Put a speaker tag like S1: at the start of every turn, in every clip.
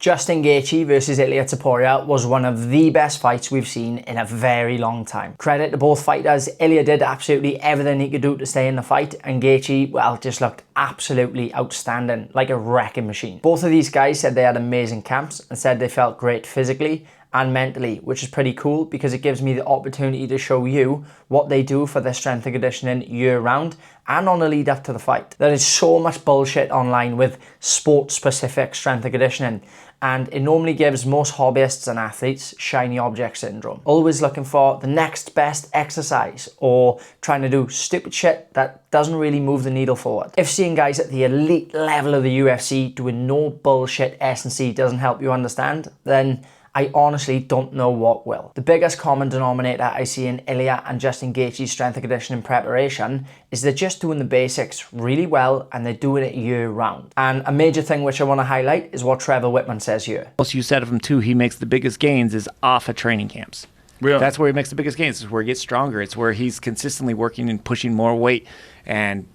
S1: Justin Gaethje versus Ilia Topuria was one of the best fights we've seen in a very long time. Credit to both fighters. Ilia did absolutely everything he could do to stay in the fight, and Gaethje, well, just looked absolutely outstanding, like a wrecking machine. Both of these guys said they had amazing camps and said they felt great physically and mentally, which is pretty cool because it gives me the opportunity to show you what they do for their strength and conditioning year round and on the lead up to the fight. There is so much bullshit online with sport specific strength and conditioning, and it normally gives most hobbyists and athletes shiny object syndrome. Always looking for the next best exercise or trying to do stupid shit that doesn't really move the needle forward. If seeing guys at the elite level of the UFC doing no bullshit S&C doesn't help you understand, then I honestly don't know what will. The biggest common denominator I see in Ilia and Justin Gaethje's strength and conditioning preparation is they're just doing the basics really well and they're doing it year round. And a major thing which I want to highlight is what Trevor Whitman says here.
S2: Also, you said of him too, he makes the biggest gains is off of training camps. Really? That's where he makes the biggest gains. It's where he gets stronger. It's where he's consistently working and pushing more weight. And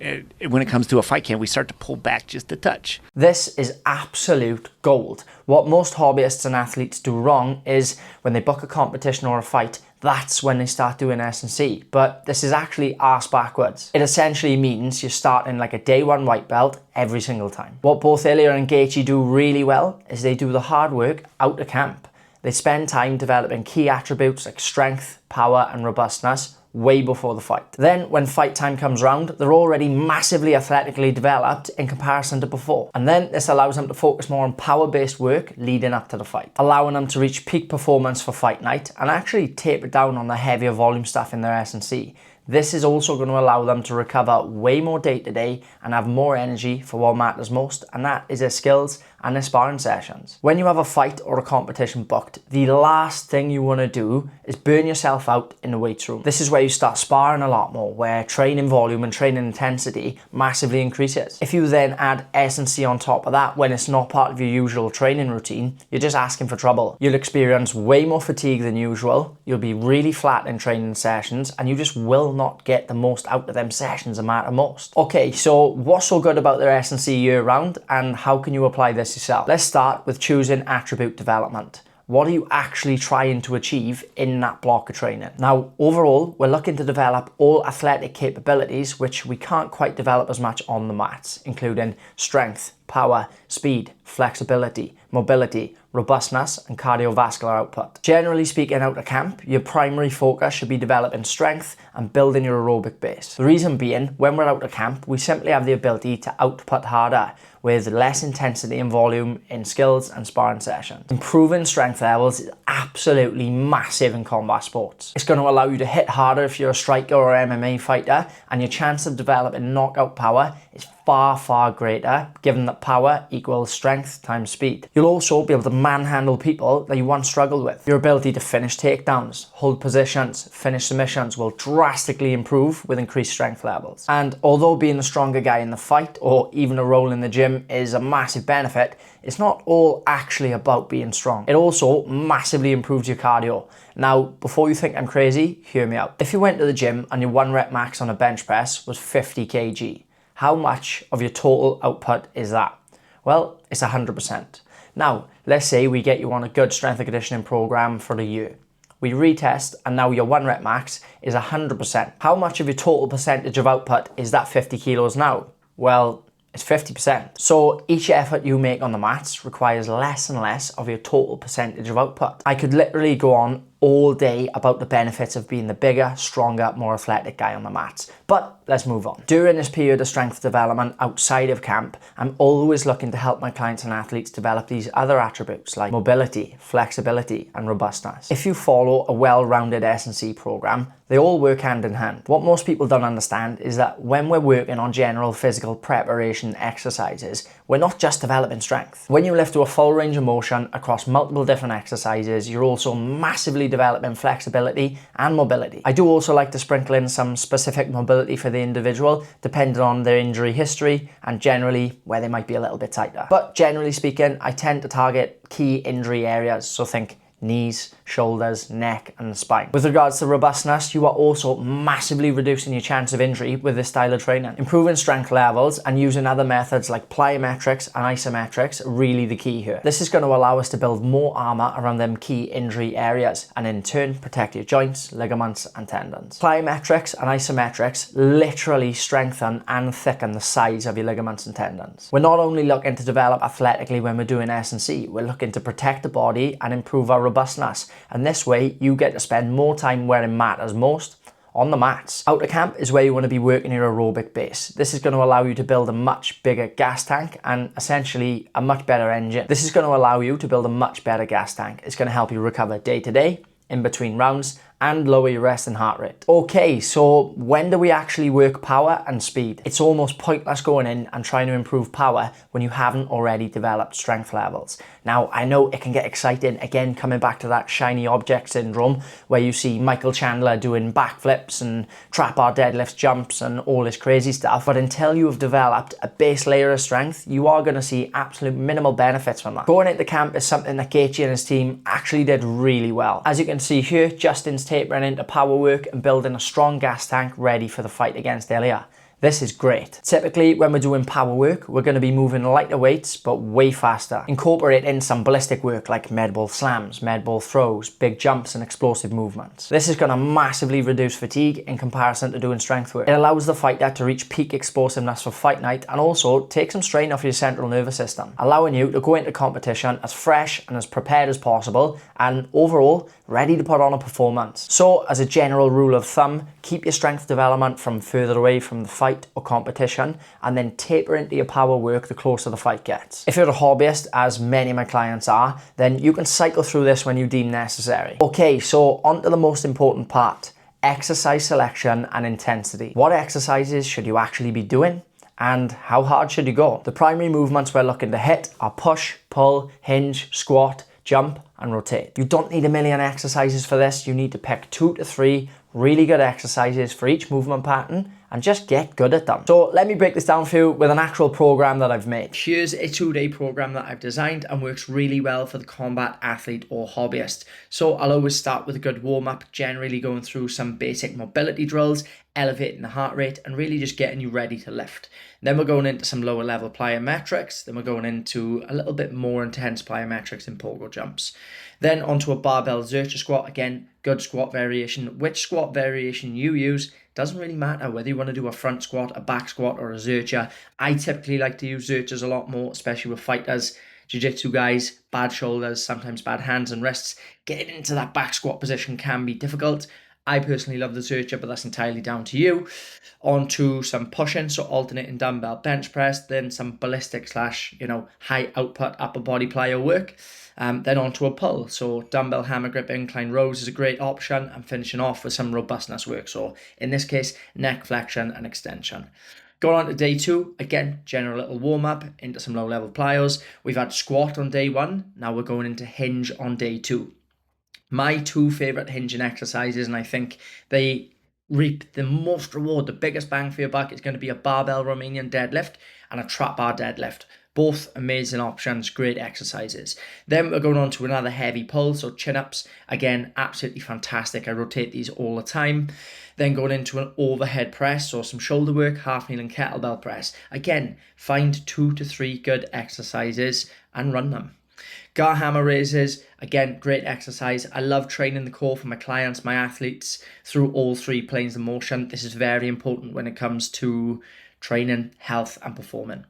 S2: when it comes to a fight camp, we start to pull back just a touch.
S1: This is absolute gold. What most hobbyists and athletes do wrong is when they book a competition or a fight, that's when they start doing S&C. But this is actually arse backwards. It essentially means you're starting like a day one white belt every single time. What both Ilia and Gaethje do really well is they do the hard work out of camp. They spend time developing key attributes like strength, power, and robustness way before the fight. Then when fight time comes round, they're already massively athletically developed in comparison to before. And then this allows them to focus more on power-based work leading up to the fight, allowing them to reach peak performance for fight night and actually taper down on the heavier volume stuff in their S&C. This is also going to allow them to recover way more day to day and have more energy for what matters most, and that is their skills and their sparring sessions. When you have a fight or a competition booked, the last thing you want to do is burn yourself out in the weights room. This is where you start sparring a lot more, where training volume and training intensity massively increases. If you then add S&C on top of that when it's not part of your usual training routine, you're just asking for trouble. You'll experience way more fatigue than usual, you'll be really flat in training sessions, and you just will not get the most out of them sessions that matter most. Okay, so what's so good about their S&C year round, and how can you apply this yourself? Let's start with choosing attribute development. What are you actually trying to achieve in that block of training? Now, overall, we're looking to develop all athletic capabilities which we can't quite develop as much on the mats, including strength, power, speed, flexibility, mobility, robustness, and cardiovascular output. Generally speaking, out of camp, your primary focus should be developing strength and building your aerobic base. The reason being, when we're out of camp, we simply have the ability to output harder with less intensity and volume in skills and sparring sessions. Improving strength levels is absolutely massive in combat sports. It's going to allow you to hit harder if you're a striker or MMA fighter, and your chance of developing knockout power is far, far greater, given that power equals strength times speed. You'll also be able to manhandle people that you once struggled with. Your ability to finish takedowns, hold positions, finish submissions will drastically improve with increased strength levels. And although being the stronger guy in the fight or even a role in the gym is a massive benefit, it's not all actually about being strong. It also massively improves your cardio. Now, before you think I'm crazy, hear me out. If you went to the gym and your 1 rep max on a bench press was 50 kg, how much of your total output is that? Well, it's 100%. Now, let's say we get you on a good strength and conditioning program for the year. We retest and now your 1 rep max is 100%. How much of your total percentage of output is that 50 kilos now? Well, it's 50%. So each effort you make on the mats requires less and less of your total percentage of output. I could literally go on all day about the benefits of being the bigger, stronger, more athletic guy on the mats. But let's move on. During this period of strength development outside of camp, I'm always looking to help my clients and athletes develop these other attributes like mobility, flexibility, and robustness. If you follow a well-rounded S&C program, they all work hand in hand. What most people don't understand is that when we're working on general physical preparation exercises, we're not just developing strength. When you lift to a full range of motion across multiple different exercises, you're also massively developing flexibility and mobility. I do also like to sprinkle in some specific mobility for the individual, depending on their injury history and generally where they might be a little bit tighter. But generally speaking, I tend to target key injury areas, so think knees, shoulders, neck and the spine. With regards to robustness, you are also massively reducing your chance of injury with this style of training. Improving strength levels and using other methods like plyometrics and isometrics are really the key here. This is going to allow us to build more armour around them key injury areas and in turn protect your joints, ligaments and tendons. Plyometrics and isometrics literally strengthen and thicken the sides of your ligaments and tendons. We're not only looking to develop athletically when we're doing S&C, we're looking to protect the body and improve our robustness. And this way you get to spend more time where it matters most, on the mats. Out of camp is where you want to be working your aerobic base. This is going to allow you to build a much bigger gas tank and essentially a much better engine. This is going to allow you to build a much better gas tank. It's going to help you recover day to day, in between rounds, and lower your resting heart rate. Okay, so when do we actually work power and speed? It's almost pointless going in and trying to improve power when you haven't already developed strength levels. Now, I know it can get exciting, again, coming back to that shiny object syndrome, where you see Michael Chandler doing backflips and trap bar deadlifts, jumps, and all this crazy stuff. But until you have developed a base layer of strength, you are going to see absolute minimal benefits from that. Going into camp is something that Gaethje and his team actually did really well. As you can see here, Justin's tapering into power work and building a strong gas tank ready for the fight against Ilia. This is great. Typically, when we're doing power work, we're going to be moving lighter weights, but way faster. Incorporate in some ballistic work like med ball slams, med ball throws, big jumps, and explosive movements. This is going to massively reduce fatigue in comparison to doing strength work. It allows the fighter to reach peak explosiveness for fight night and also take some strain off your central nervous system, allowing you to go into competition as fresh and as prepared as possible and overall ready to put on a performance. So, as a general rule of thumb, keep your strength development from further away from the fight or competition and then taper into your power work the closer the fight gets. If you're a hobbyist, as many of my clients are, then you can cycle through this when you deem necessary. Okay, so on to the most important part, exercise selection and intensity. What exercises should you actually be doing? And how hard should you go? The primary movements we're looking to hit are push, pull, hinge, squat, jump, and rotate. You don't need a million exercises for this. You need to pick 2 to 3 really good exercises for each movement pattern and just get good at them. So let me break this down for you with an actual program that I've made. Here's a 2-day program that I've designed and works really well for the combat athlete or hobbyist. So I'll always start with a good warm-up, generally going through some basic mobility drills, elevating the heart rate and really just getting you ready to lift. Then we're going into some lower level plyometrics. Then we're going into a little bit more intense plyometrics and pogo jumps. Then onto a barbell Zercher squat. Again, good squat variation. Which squat variation you use doesn't really matter, whether you want to do a front squat, a back squat or a Zercher. I typically like to use Zerchers a lot more, especially with fighters, jiu-jitsu guys, bad shoulders, sometimes bad hands and wrists. Getting into that back squat position can be difficult. I personally love the Zercher, but that's entirely down to you. On to some pushing, so alternating dumbbell bench press, then some ballistic / high output upper body plyo work. Then on to a pull, so dumbbell hammer grip incline rows is a great option, and finishing off with some robustness work, so in this case, neck flexion and extension. Going on to day 2, again, general little warm-up into some low-level plyos. We've had squat on day 1, now we're going into hinge on day 2. My 2 favourite hinging exercises, and I think they reap the most reward, the biggest bang for your buck, is going to be a barbell Romanian deadlift and a trap bar deadlift. Both amazing options, great exercises. Then we're going on to another heavy pull, so chin-ups. Again, absolutely fantastic. I rotate these all the time. Then going into an overhead press, so some shoulder work, half kneeling kettlebell press. Again, find 2 to 3 good exercises and run them. Gar hammer raises, again, great exercise. I love training the core for my clients, my athletes, through all 3 planes of motion. This is very important when it comes to training, health, and performing.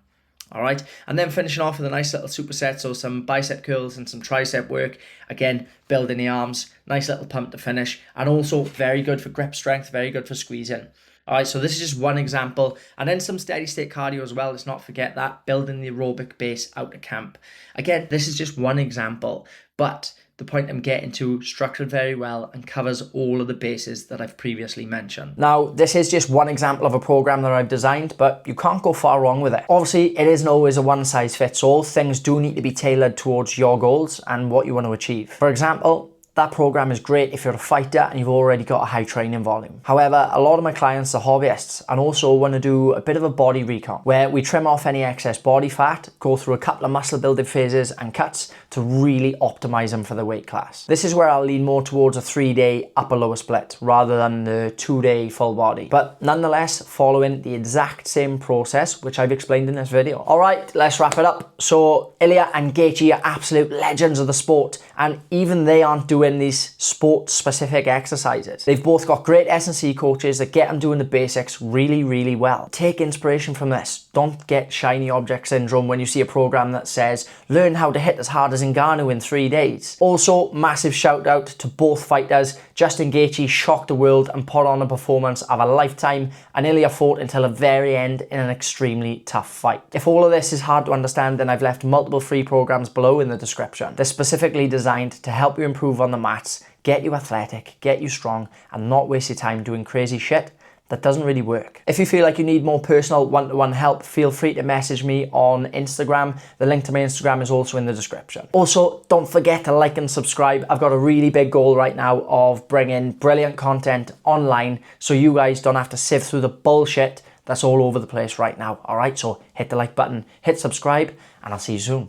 S1: All right, and then finishing off with a nice little superset, so some bicep curls and some tricep work. Again, building the arms, nice little pump to finish, and also very good for grip strength, very good for squeezing. All right, so this is just one example, and then some steady state cardio as well. Let's not forget that, building the aerobic base out of camp. Again, this is just one example, but the point I'm getting to, structured very well and covers all of the bases that I've previously mentioned. Now, this is just one example of a program that I've designed, but you can't go far wrong with it. Obviously, it isn't always a one size fits all. Things do need to be tailored towards your goals and what you want to achieve. For example, That program is great if you're a fighter and you've already got a high training volume. However, a lot of my clients are hobbyists and also want to do a bit of a body recon where we trim off any excess body fat, go through a couple of muscle building phases and cuts to really optimize them for the weight class. This is where I'll lean more towards a 3-day upper lower split rather than the 2-day full body, but nonetheless following the exact same process which I've explained in this video. All right, let's wrap it up. So Ilia and Gaethje are absolute legends of the sport, and even they aren't doing these sport-specific exercises. They've both got great S&C coaches that get them doing the basics really, really well. Take inspiration from this. Don't get shiny object syndrome when you see a program that says, learn how to hit as hard as Ngannou in 3 days. Also, massive shout out to both fighters. Justin Gaethje shocked the world and put on a performance of a lifetime, and Ilia fought until the very end in an extremely tough fight. If all of this is hard to understand, then I've left multiple free programs below in the description. They're specifically designed to help you improve on the mats, get you athletic, get you strong, and not waste your time doing crazy shit that doesn't really work. If you feel like you need more personal one-to-one help, feel free to message me on Instagram. The link to my Instagram is also in the description. Also, don't forget to like and subscribe. I've got a really big goal right now of bringing brilliant content online so you guys don't have to sift through the bullshit that's all over the place right now. All right, so hit the like button, hit subscribe, and I'll see you soon.